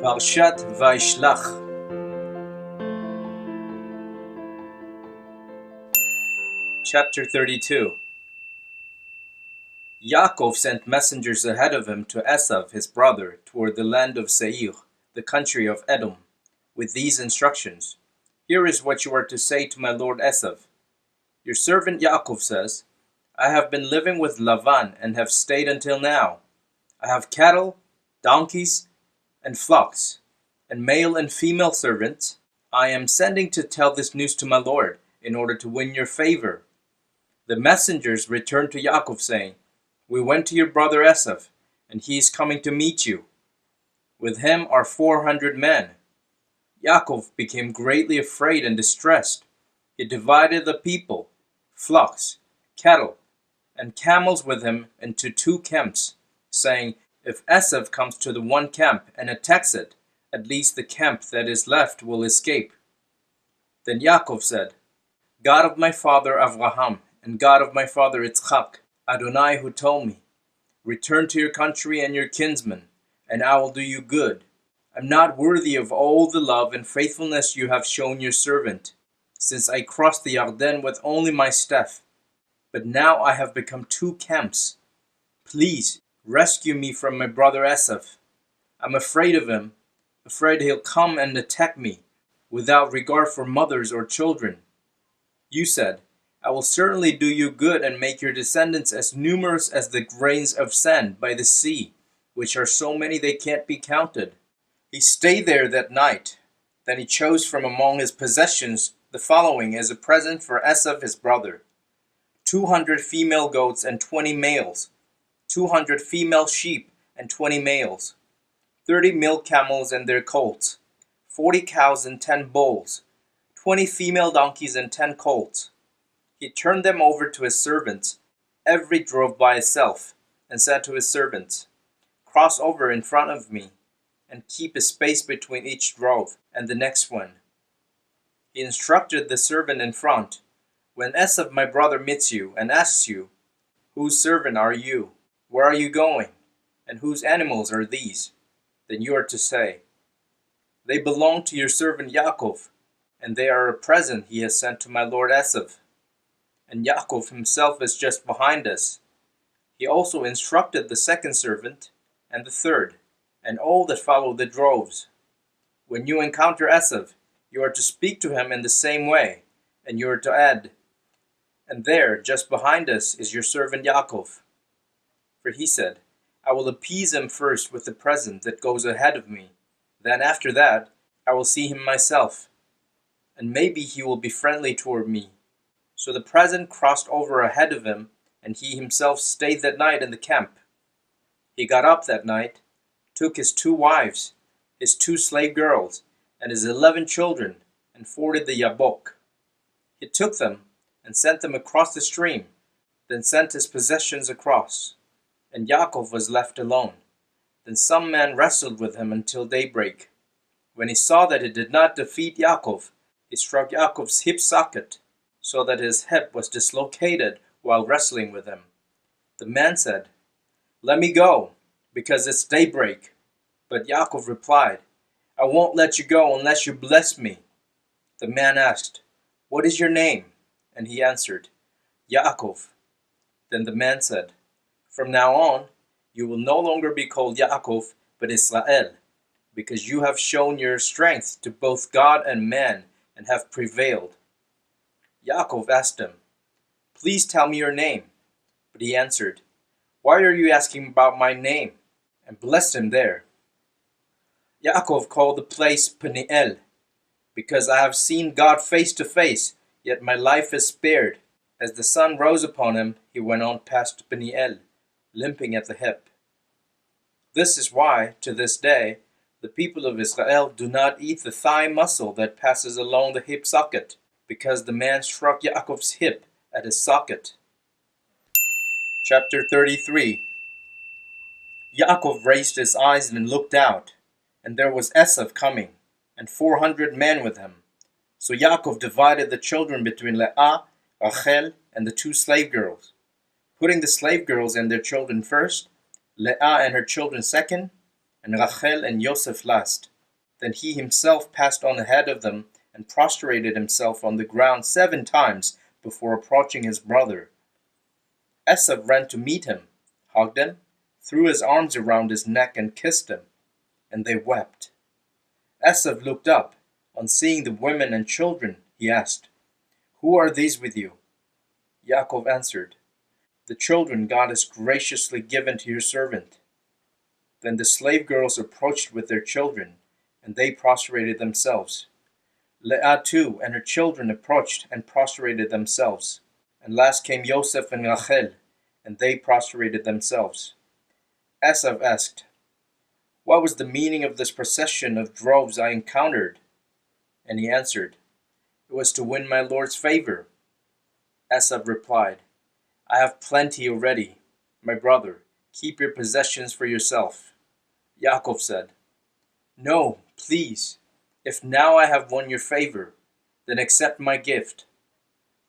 Parshat Vayishlach. Chapter 32. Yaakov sent messengers ahead of him to Esav his brother toward the land of Seir, the country of Edom, with these instructions. Here is what you are to say to my lord Esav. Your servant Yaakov says, I have been living with Lavan and have stayed until now. I have cattle, donkeys, and flocks, and male and female servants. I am sending to tell this news to my lord, in order to win your favor. The messengers returned to Yaakov, saying, We went to your brother Esav, and he is coming to meet you. With him are 400 men. Yaakov became greatly afraid and distressed. He divided the people, flocks, cattle, and camels with him into 2 camps, saying, If Esav comes to the one camp and attacks it, at least the camp that is left will escape. Then Yaakov said, God of my father Avraham, and God of my father Yitzchak, Adonai who told me, Return to your country and your kinsmen, and I will do you good. I'm not worthy of all the love and faithfulness you have shown your servant, since I crossed the Yarden with only my staff. But now I have become 2 camps. Please, rescue me from my brother Esav. I'm afraid of him, afraid he'll come and attack me, without regard for mothers or children. You said, I will certainly do you good and make your descendants as numerous as the grains of sand by the sea, which are so many they can't be counted. He stayed there that night. Then he chose from among his possessions the following as a present for Esav his brother: 200 female goats and 20 males, 200 female sheep and 20 males, 30 milk camels and their colts, 40 cows and 10 bulls, 20 female donkeys and 10 colts. He turned them over to his servants, every drove by itself, and said to his servants, Cross over in front of me, and keep a space between each drove and the next one. He instructed the servant in front, When Esav my brother meets you and asks you, Whose servant are you? Where are you going? And whose animals are these? Then you are to say, They belong to your servant Yaakov, and they are a present he has sent to my lord Esav. And Yaakov himself is just behind us. He also instructed the second servant, and the third, and all that follow the droves. When you encounter Esav, you are to speak to him in the same way, and you are to add, And there, just behind us, is your servant Yaakov. For he said, I will appease him first with the present that goes ahead of me. Then after that, I will see him myself, and maybe he will be friendly toward me. So the present crossed over ahead of him, and he himself stayed that night in the camp. He got up that night, took his 2 wives, his 2 slave girls, and his 11 children, and forded the Yabok. He took them and sent them across the stream, then sent his possessions across. And Yaakov was left alone. Then some man wrestled with him until daybreak. When he saw that he did not defeat Yaakov, he struck Yaakov's hip socket, so that his hip was dislocated while wrestling with him. The man said, Let me go, because it's daybreak. But Yaakov replied, I won't let you go unless you bless me. The man asked, What is your name? And he answered, Yaakov. Then the man said, From now on, you will no longer be called Yaakov, but Israel, because you have shown your strength to both God and man, and have prevailed. Yaakov asked him, Please tell me your name. But he answered, Why are you asking about my name? And blessed him there. Yaakov called the place Peniel, because I have seen God face to face, yet my life is spared. As the sun rose upon him, he went on past Peniel, limping at the hip. This is why, to this day, the people of Israel do not eat the thigh muscle that passes along the hip socket, because the man struck Yaakov's hip at his socket. Chapter 33. Yaakov raised his eyes and looked out, and there was Esav coming, and 400 men with him. So Yaakov divided the children between Leah, Rachel, and the 2 slave girls, putting the slave girls and their children first, Leah and her children second, and Rachel and Yosef last. Then he himself passed on ahead of them and prostrated himself on the ground 7 times before approaching his brother. Esav ran to meet him, hugged him, threw his arms around his neck and kissed him, and they wept. Esav looked up. On seeing the women and children, he asked, "Who are these with you?" Yaakov answered, "The children God has graciously given to your servant." Then the slave girls approached with their children, and they prostrated themselves. Leah too and her children approached and prostrated themselves. And last came Yosef and Rachel, and they prostrated themselves. Esav asked, "What was the meaning of this procession of droves I encountered?" And he answered, "It was to win my Lord's favor." Esav replied, "I have plenty already. My brother, keep your possessions for yourself." Yaakov said, "No, please. If now I have won your favor, then accept my gift.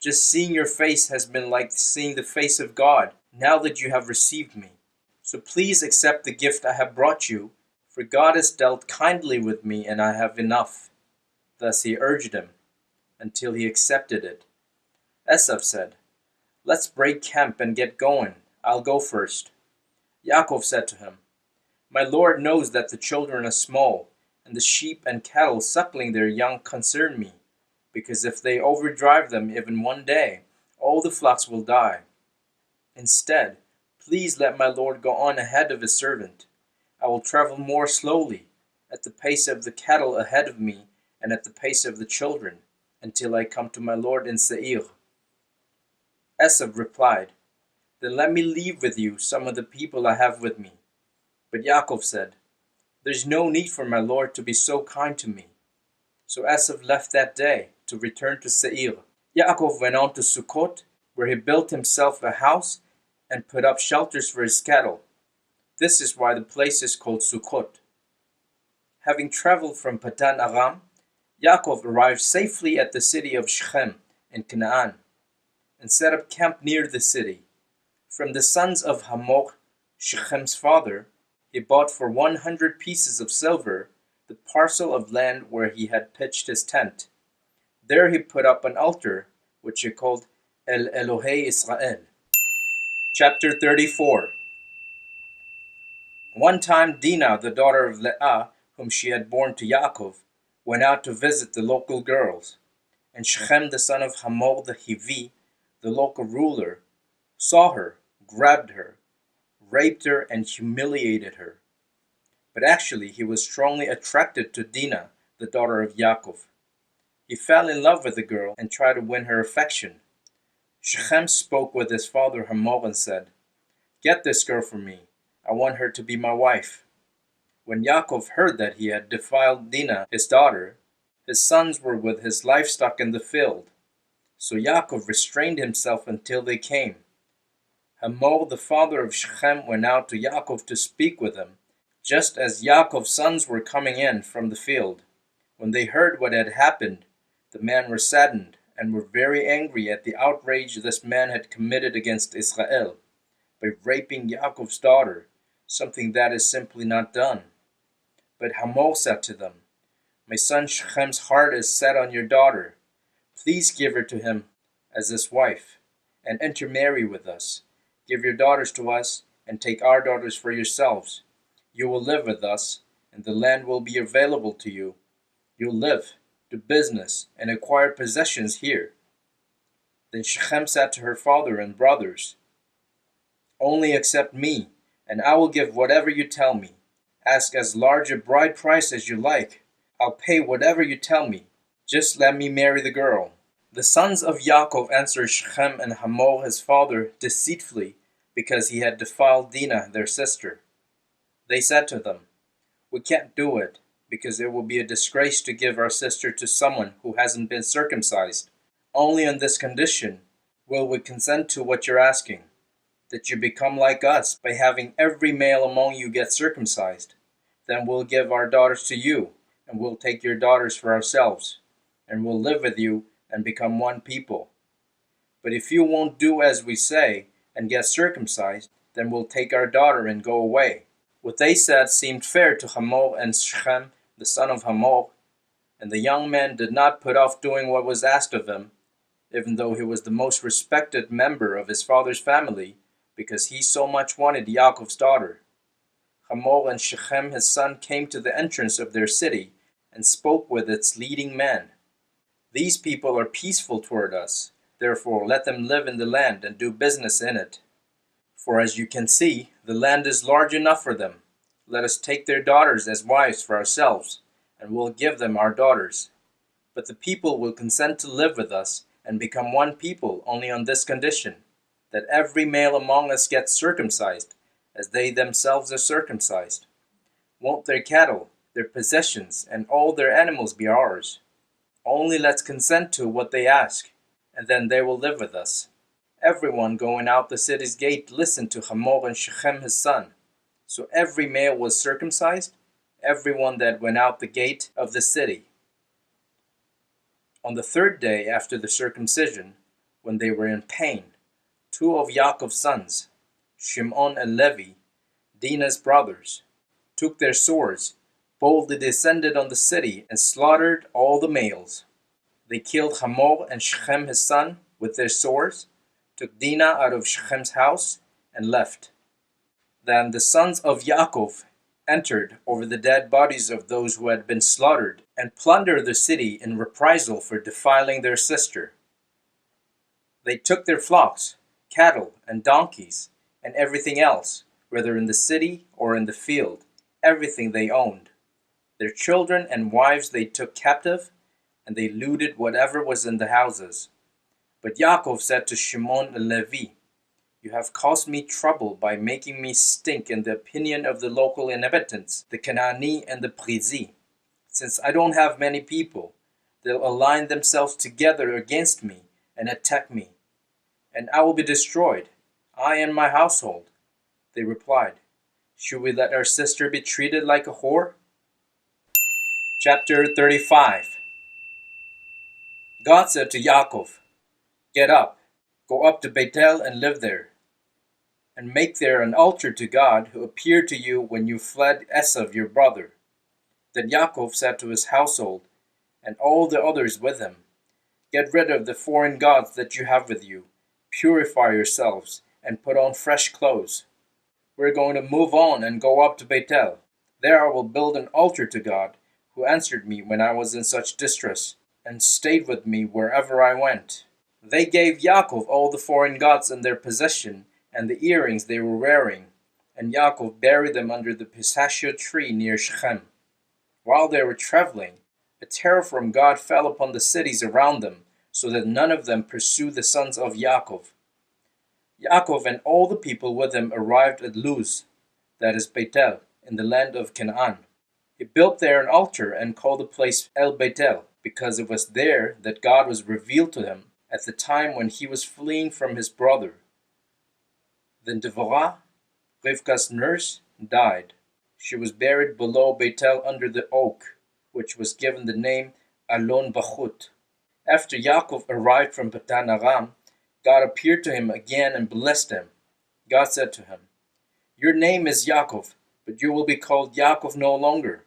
Just seeing your face has been like seeing the face of God, now that you have received me. So please accept the gift I have brought you, for God has dealt kindly with me and I have enough." Thus he urged him, until he accepted it. Esav said, "Let's break camp and get going. I'll go first." Yaakov said to him, "My Lord knows that the children are small, and the sheep and cattle suckling their young concern me, because if they overdrive them even one day, all the flocks will die. Instead, please let my Lord go on ahead of his servant. I will travel more slowly, at the pace of the cattle ahead of me, and at the pace of the children, until I come to my Lord in Seir." Esav replied, "Then let me leave with you some of the people I have with me." But Yaakov said, "There's no need for my Lord to be so kind to me." So Esav left that day to return to Seir. Yaakov went on to Sukkot, where he built himself a house and put up shelters for his cattle. This is why the place is called Sukkot. Having traveled from Padan Aram, Yaakov arrived safely at the city of Shechem in Canaan, and set up camp near the city. From the sons of Hamor, Shechem's father, he bought for 100 pieces of silver the parcel of land where he had pitched his tent. There he put up an altar, which he called El Elohei Israel. Chapter 34. One time Dinah, the daughter of Leah, whom she had borne to Yaakov, went out to visit the local girls, and Shechem the son of Hamor the Hivi, the local ruler, saw her, grabbed her, raped her, and humiliated her. But actually he was strongly attracted to Dinah, the daughter of Yaakov. He fell in love with the girl and tried to win her affection. Shechem spoke with his father Hamor and said, "Get this girl for me. I want her to be my wife." When Yaakov heard that he had defiled Dinah, his daughter, his sons were with his livestock in the field. So Yaakov restrained himself until they came. Hamor, the father of Shechem, went out to Yaakov to speak with him, just as Yaakov's sons were coming in from the field. When they heard what had happened, the men were saddened and were very angry at the outrage this man had committed against Israel by raping Yaakov's daughter, something that is simply not done. But Hamor said to them, "My son Shechem's heart is set on your daughter. Please give her to him as his wife, and intermarry with us. Give your daughters to us, and take our daughters for yourselves. You will live with us, and the land will be available to you. You'll live, do business, and acquire possessions here." Then Shechem said to her father and brothers, "Only accept me, and I will give whatever you tell me. Ask as large a bride price as you like. I'll pay whatever you tell me. Just let me marry the girl." The sons of Yaakov answered Shechem and Hamor his father deceitfully, because he had defiled Dinah their sister. They said to them, "We can't do it, because it will be a disgrace to give our sister to someone who hasn't been circumcised. Only on this condition will we consent to what you're asking, that you become like us by having every male among you get circumcised. Then we'll give our daughters to you, and we'll take your daughters for ourselves, and we'll live with you and become one people. But if you won't do as we say and get circumcised, then we'll take our daughter and go away." What they said seemed fair to Hamor and Shechem the son of Hamor, and the young man did not put off doing what was asked of him, even though he was the most respected member of his father's family, because he so much wanted Yaakov's daughter. Hamor and Shechem his son came to the entrance of their city and spoke with its leading man. These people are peaceful toward us, therefore let them live in the land and do business in it. For as you can see, the land is large enough for them. Let us take their daughters as wives for ourselves, and we'll give them our daughters. But the people will consent to live with us and become one people only on this condition, that every male among us gets circumcised, as they themselves are circumcised. Won't their cattle, their possessions, and all their animals be ours? Only let's consent to what they ask, and then they will live with us. Everyone going out the city's gate listened to Hamor and Shechem his son. So every male was circumcised, everyone that went out the gate of the city. On the third day after the circumcision, when they were in pain, two of Yaakov's sons, Shimon and Levi, Dinah's brothers, took their swords, boldly descended on the city, and slaughtered all the males. They killed Hamor and Shechem his son with their swords, took Dinah out of Shechem's house, and left. Then the sons of Yaakov entered over the dead bodies of those who had been slaughtered, and plundered the city in reprisal for defiling their sister. They took their flocks, cattle, and donkeys, and everything else, whether in the city or in the field, everything they owned. Their children and wives they took captive, and they looted whatever was in the houses. But Yaakov said to Shimon and Levi, "You have caused me trouble by making me stink in the opinion of the local inhabitants, the Canaani and the Perizi. Since I don't have many people, they'll align themselves together against me and attack me, and I will be destroyed, I and my household." They replied, "Should we let our sister be treated like a whore?" Chapter 35. God said to Yaakov, "Get up, go up to Bethel and live there, and make there an altar to God who appeared to you when you fled Esav your brother." Then Yaakov said to his household and all the others with him, "Get rid of the foreign gods that you have with you, purify yourselves, and put on fresh clothes. We're going to move on and go up to Bethel. There I will build an altar to God, who answered me when I was in such distress, and stayed with me wherever I went." They gave Yaakov all the foreign gods in their possession, and the earrings they were wearing, and Yaakov buried them under the pistachio tree near Shechem. While they were traveling, a terror from God fell upon the cities around them, so that none of them pursued the sons of Yaakov. Yaakov and all the people with him arrived at Luz, that is Bethel, in the land of Canaan. He built there an altar and called the place El Bethel, because it was there that God was revealed to him at the time when he was fleeing from his brother. Then Devorah, Rivka's nurse, died. She was buried below Bethel under the oak, which was given the name Alon Bachut. After Yaakov arrived from Padan Aram, God appeared to him again and blessed him. God said to him, "Your name is Yaakov, but you will be called Yaakov no longer.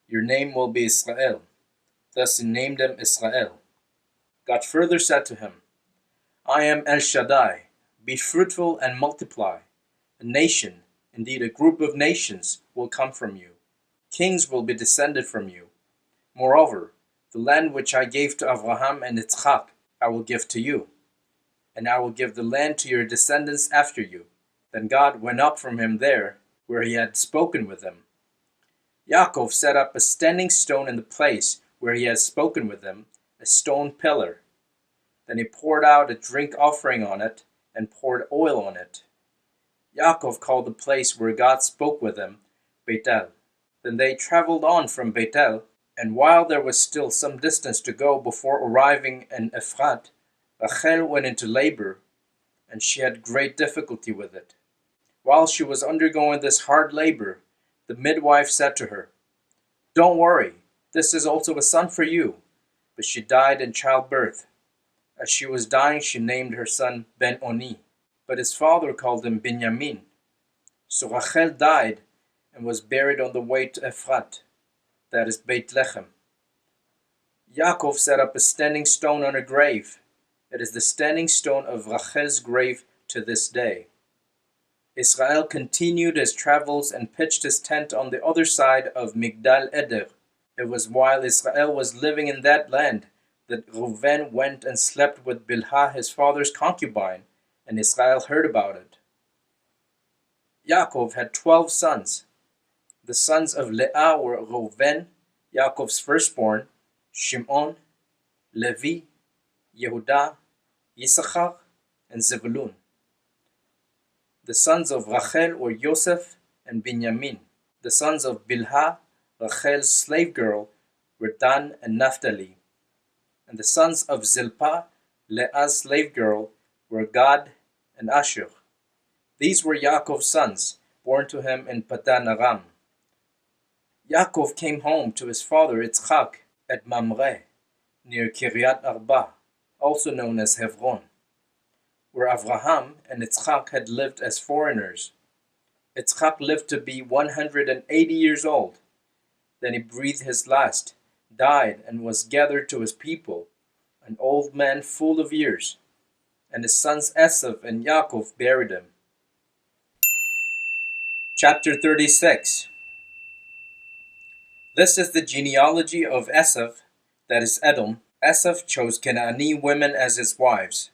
Your name will be Israel." Thus he named him Israel. God further said to him, "I am El Shaddai. Be fruitful and multiply. A nation, indeed a group of nations, will come from you. Kings will be descended from you. Moreover, the land which I gave to Abraham and Yitzchak I will give to you, and I will give the land to your descendants after you." Then God went up from him there, where he had spoken with him. Yaakov set up a standing stone in the place where he had spoken with him, a stone pillar. Then he poured out a drink offering on it, and poured oil on it. Yaakov called the place where God spoke with him Bethel. Then they traveled on from Bethel, and while there was still some distance to go before arriving in Ephrat, Rachel went into labor, and she had great difficulty with it. While she was undergoing this hard labor, the midwife said to her, "Don't worry, this is also a son for you." But she died in childbirth. As she was dying, she named her son Ben-Oni, but his father called him Binyamin. So Rachel died and was buried on the way to Ephrat. that is Beit Lechem. Yaakov set up a standing stone on her grave. It is the standing stone of Rachel's grave to this day. Israel continued his travels and pitched his tent on the other side of Migdal Eder. It was while Israel was living in that land that Reuven went and slept with Bilhah, his father's concubine, and Israel heard about it. Yaakov had 12 sons. The sons of Leah were Reuven, Yaakov's firstborn, Shimon, Levi, Yehudah, Yisachar, and Zebulun. The sons of Rachel were Yosef and Binyamin. The sons of Bilhah, Rachel's slave girl, were Dan and Naphtali. And the sons of Zilpah, Leah's slave girl, were Gad and Asher. These were Yaakov's sons, born to him in Padan Aram. Yaakov came home to his father Yitzchak at Mamre, near Kiryat Arba, also known as Hebron, where Avraham and Yitzchak had lived as foreigners. Yitzchak lived to be 180 years old. Then he breathed his last, died, and was gathered to his people, an old man full of years. And his sons Esav and Yaakov buried him. Chapter 36. This is the genealogy of Esav, that is Edom. Esav chose Canaanite women as his wives.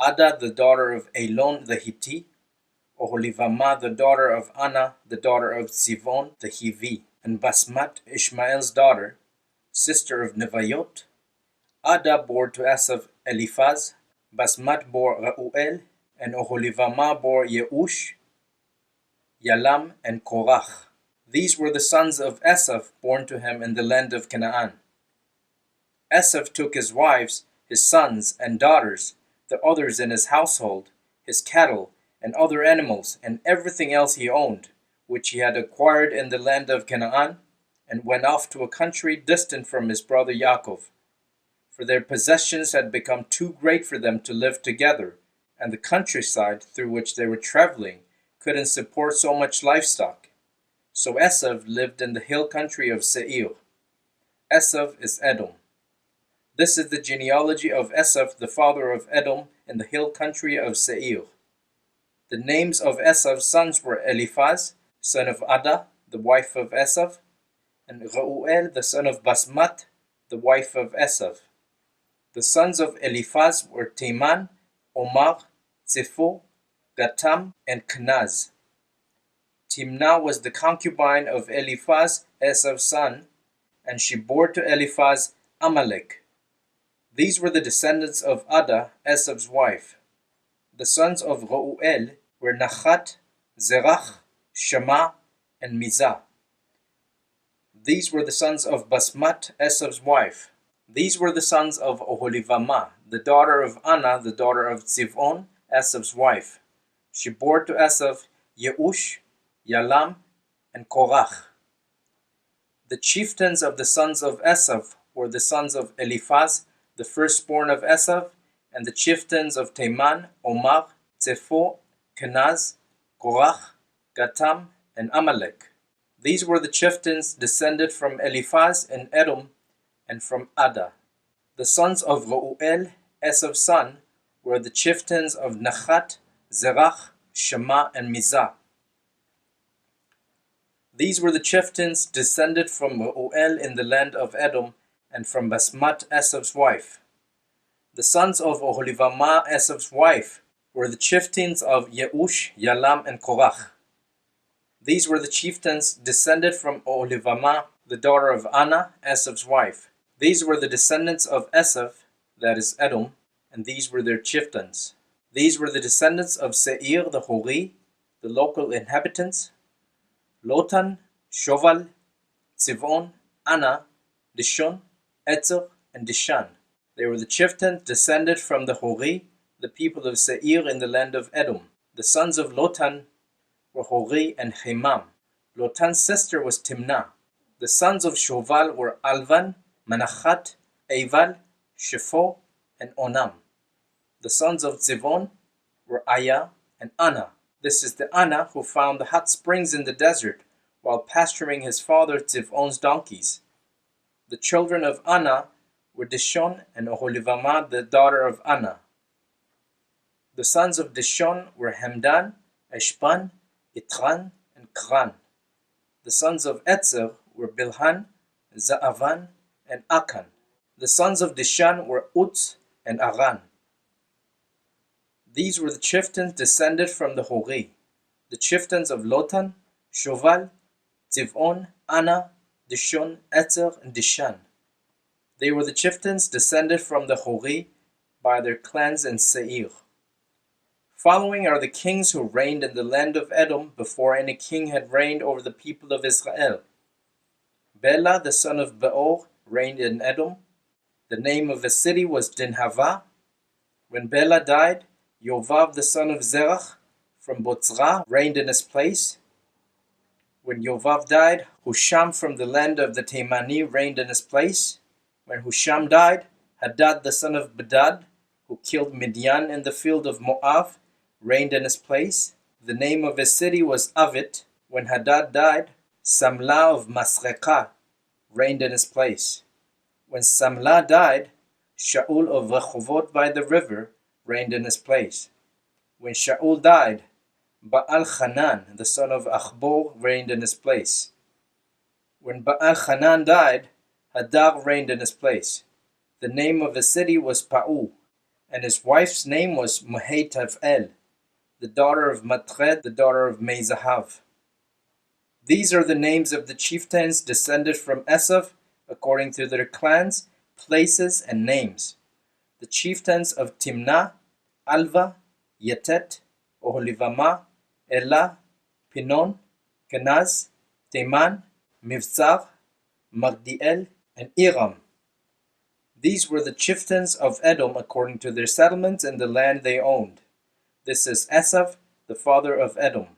Ada, the daughter of Elon the Hittite, Oholivamah, the daughter of Anna, the daughter of Zivon the Hivi, and Basmat, Ishmael's daughter, sister of Nevayot. Ada bore to Esav Eliphaz, Basmat bore Reuel, and Oholivamah bore Yeush, Yalam, and Korach. These were the sons of Esav born to him in the land of Canaan. Esav took his wives, his sons and daughters, the others in his household, his cattle, and other animals, and everything else he owned, which he had acquired in the land of Canaan, and went off to a country distant from his brother Yaakov. For their possessions had become too great for them to live together, and the countryside through which they were traveling couldn't support so much livestock. So Esav lived in the hill country of Seir. Esav is Edom. This is the genealogy of Esav, the father of Edom, in the hill country of Seir. The names of Esav's sons were Eliphaz, son of Ada, the wife of Esav, and Reuel, the son of Basmat, the wife of Esav. The sons of Eliphaz were Teman, Omar, Zepho, Gatam, and Kenaz. Timnah was the concubine of Eliphaz, Esav's son, and she bore to Eliphaz Amalek. These were the descendants of Ada, Esav's wife. The sons of Reuel were Nachat, Zerach, Shema, and Mizah. These were the sons of Basmat, Esav's wife. These were the sons of Oholivamah, the daughter of Anna, the daughter of Zivon, Esav's wife. She bore to Esav Yeush, Yalam, and Korach. The chieftains of the sons of Esav were the sons of Eliphaz, the firstborn of Esav, and the chieftains of Teman, Omar, Zepho, Kenaz, Korach, Gatam, and Amalek. These were the chieftains descended from Eliphaz in Edom and from Ada. The sons of Reuel, Esav's son, were the chieftains of Nachat, Zerach, Shema, and Mizah. These were the chieftains descended from Reuel in the land of Edom and from Basmat, Esav's wife. The sons of Oholivamah, Esav's wife, were the chieftains of Yeush, Yalam, and Korach. These were the chieftains descended from Oholivamah, the daughter of Anna, Esav's wife. These were the descendants of Esav, that is Edom, and these were their chieftains. These were the descendants of Seir the Hori, the local inhabitants, Lotan, Shoval, Tzivon, Anna, Dishon, Etzer, and Dishan. They were the chieftains descended from the Hori, the people of Seir in the land of Edom. The sons of Lotan were Hori and Hemam. Lotan's sister was Timnah. The sons of Shoval were Alvan, Manachat, Eval, Shepho, and Onam. The sons of Zivon were Aya and Anna. This is the Anna who found the hot springs in the desert, while pasturing his father Tivon's donkeys. The children of Anah were Dishon and Oholibamah, the daughter of Anah. The sons of Dishon were Hemdan, Eshban, Itran, and Kran. The sons of Etzer were Bilhan, Za'avan, and Akan. The sons of Dishan were Utz and Aran. These were the chieftains descended from the Hori, the chieftains of Lotan, Shoval, Tivon, Anah, Dishon, Etzer, and Dishan. They were the chieftains descended from the Hori by their clans in Seir. Following are the kings who reigned in the land of Edom before any king had reigned over the people of Israel. Bela, the son of Beor, reigned in Edom. The name of the city was Dinhavah. When Bela died, Yovav, the son of Zerach, from Botzra, reigned in his place. When Yovav died, Husham from the land of the Temani reigned in his place. When Husham died, Hadad, the son of Bedad, who killed Midian in the field of Moab, reigned in his place. The name of his city was Avit. When Hadad died, Samlah of Masrekah reigned in his place. When Samlah died, Shaul of Rechovot by the river reigned in his place. When Shaul died, Baal Hanan, the son of Achbor, reigned in his place. When Baal Hanan died, Hadar reigned in his place. The name of the city was Pa'u, and his wife's name was Mehetav'el, the daughter of Matred, the daughter of Mezahav. These are the names of the chieftains descended from Esav, according to their clans, places, and names. The chieftains of Timnah, Alva, Yetet, Oholibamah, Elah, Pinon, Kenaz, Teman, Mivzar, Magdiel, and Iram. These were the chieftains of Edom according to their settlements and the land they owned. This is Esav, the father of Edom.